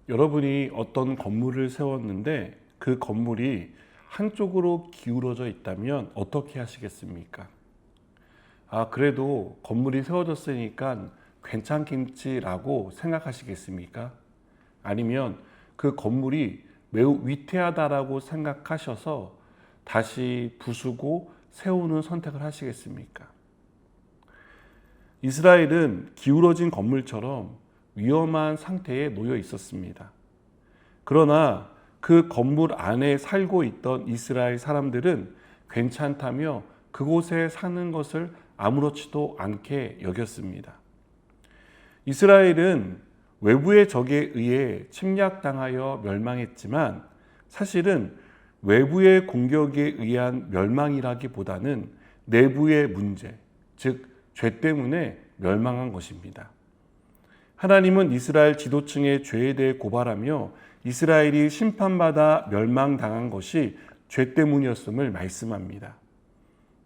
여러분이 어떤 건물을 세웠는데 그 건물이 한쪽으로 기울어져 있다면 어떻게 하시겠습니까? 그래도 건물이 세워졌으니까 괜찮겠지라고 생각하시겠습니까? 아니면 그 건물이 매우 위태하다라고 생각하셔서 다시 부수고 세우는 선택을 하시겠습니까? 이스라엘은 기울어진 건물처럼 위험한 상태에 놓여 있었습니다. 그러나 그 건물 안에 살고 있던 이스라엘 사람들은 괜찮다며 그곳에 사는 것을 아무렇지도 않게 여겼습니다. 이스라엘은 외부의 적에 의해 침략당하여 멸망했지만 사실은 외부의 공격에 의한 멸망이라기보다는 내부의 문제, 즉 죄 때문에 멸망한 것입니다. 하나님은 이스라엘 지도층의 죄에 대해 고발하며 이스라엘이 심판받아 멸망당한 것이 죄 때문이었음을 말씀합니다.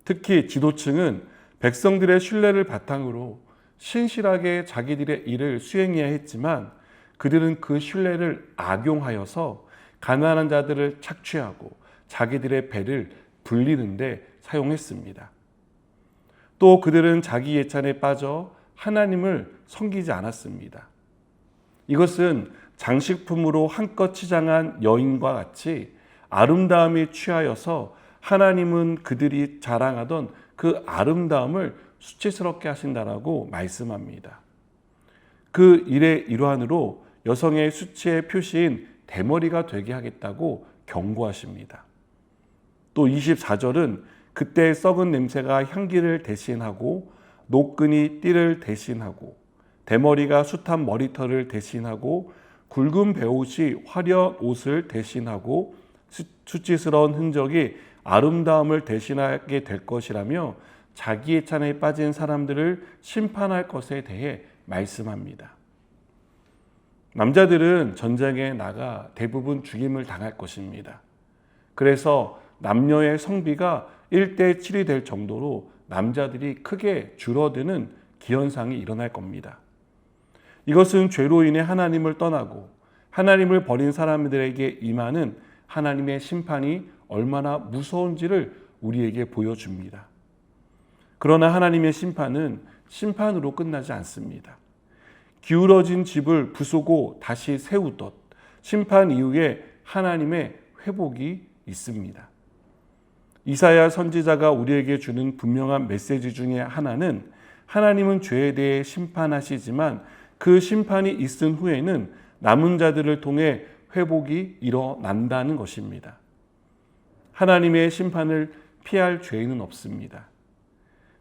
특히 지도층은 백성들의 신뢰를 바탕으로 신실하게 자기들의 일을 수행해야 했지만 그들은 그 신뢰를 악용하여서 가난한 자들을 착취하고 자기들의 배를 불리는 데 사용했습니다. 또 그들은 자기 예찬에 빠져 하나님을 섬기지 않았습니다. 이것은 장식품으로 한껏 치장한 여인과 같이 아름다움에 취하여서 하나님은 그들이 자랑하던 그 아름다움을 수치스럽게 하신다라고 말씀합니다. 그 일의 일환으로 여성의 수치의 표시인 대머리가 되게 하겠다고 경고하십니다. 또 24절은 그때 썩은 냄새가 향기를 대신하고 노끈이 띠를 대신하고 대머리가 숱한 머리털을 대신하고 굵은 베옷이 화려한 옷을 대신하고 수치스러운 흔적이 아름다움을 대신하게 될 것이라며 자기의 찬에 빠진 사람들을 심판할 것에 대해 말씀합니다. 남자들은 전쟁에 나가 대부분 죽임을 당할 것입니다. 그래서 남녀의 성비가 1대7이 될 정도로 남자들이 크게 줄어드는 기현상이 일어날 겁니다. 이것은 죄로 인해 하나님을 떠나고 하나님을 버린 사람들에게 임하는 하나님의 심판이 얼마나 무서운지를 우리에게 보여줍니다. 그러나 하나님의 심판은 심판으로 끝나지 않습니다. 기울어진 집을 부수고 다시 세우듯 심판 이후에 하나님의 회복이 있습니다. 이사야 선지자가 우리에게 주는 분명한 메시지 중에 하나는 하나님은 죄에 대해 심판하시지만 그 심판이 있은 후에는 남은 자들을 통해 회복이 일어난다는 것입니다. 하나님의 심판을 피할 죄는 없습니다.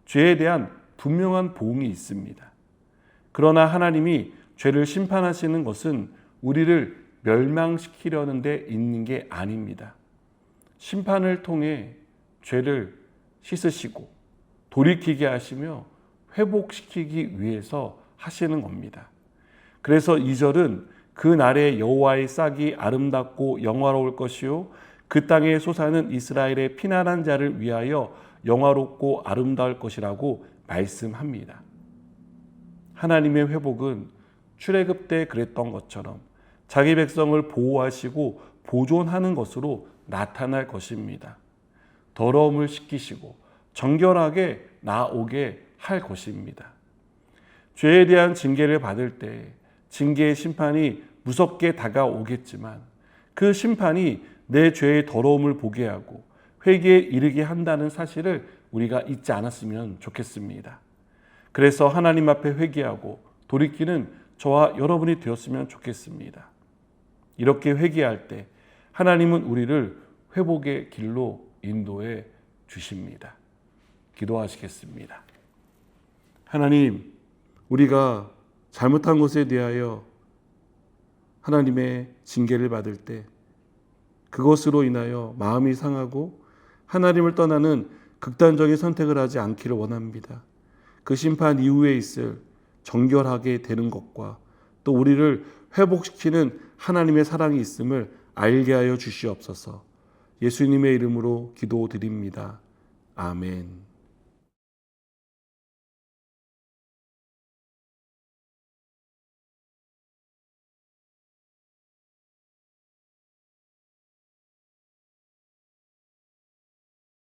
죄에 대한 분명한 보응이 있습니다. 그러나 하나님이 죄를 심판하시는 것은 우리를 멸망시키려는 데 있는 게 아닙니다. 심판을 통해 죄를 씻으시고 돌이키게 하시며 회복시키기 위해서 하시는 겁니다. 그래서 2절은 그 날에 여호와의 싹이 아름답고 영화로울 것이요 그 땅에 솟아는 이스라엘의 피난한 자를 위하여 영화롭고 아름다울 것이라고 말씀합니다. 하나님의 회복은 출애굽 때 그랬던 것처럼 자기 백성을 보호하시고 보존하는 것으로 나타날 것입니다. 더러움을 씻기시고 정결하게 나오게 할 것입니다. 죄에 대한 징계를 받을 때 징계의 심판이 무섭게 다가오겠지만 그 심판이 내 죄의 더러움을 보게 하고 회개에 이르게 한다는 사실을 우리가 잊지 않았으면 좋겠습니다. 그래서 하나님 앞에 회개하고 돌이키는 저와 여러분이 되었으면 좋겠습니다. 이렇게 회개할 때 하나님은 우리를 회복의 길로 인도해 주십니다. 기도하시겠습니다. 하나님, 우리가 잘못한 것에 대하여 하나님의 징계를 받을 때 그것으로 인하여 마음이 상하고 하나님을 떠나는 극단적인 선택을 하지 않기를 원합니다. 그 심판 이후에 있을 정결하게 되는 것과 또 우리를 회복시키는 하나님의 사랑이 있음을 알게 하여 주시옵소서. 예수님의 이름으로 기도드립니다. 아멘.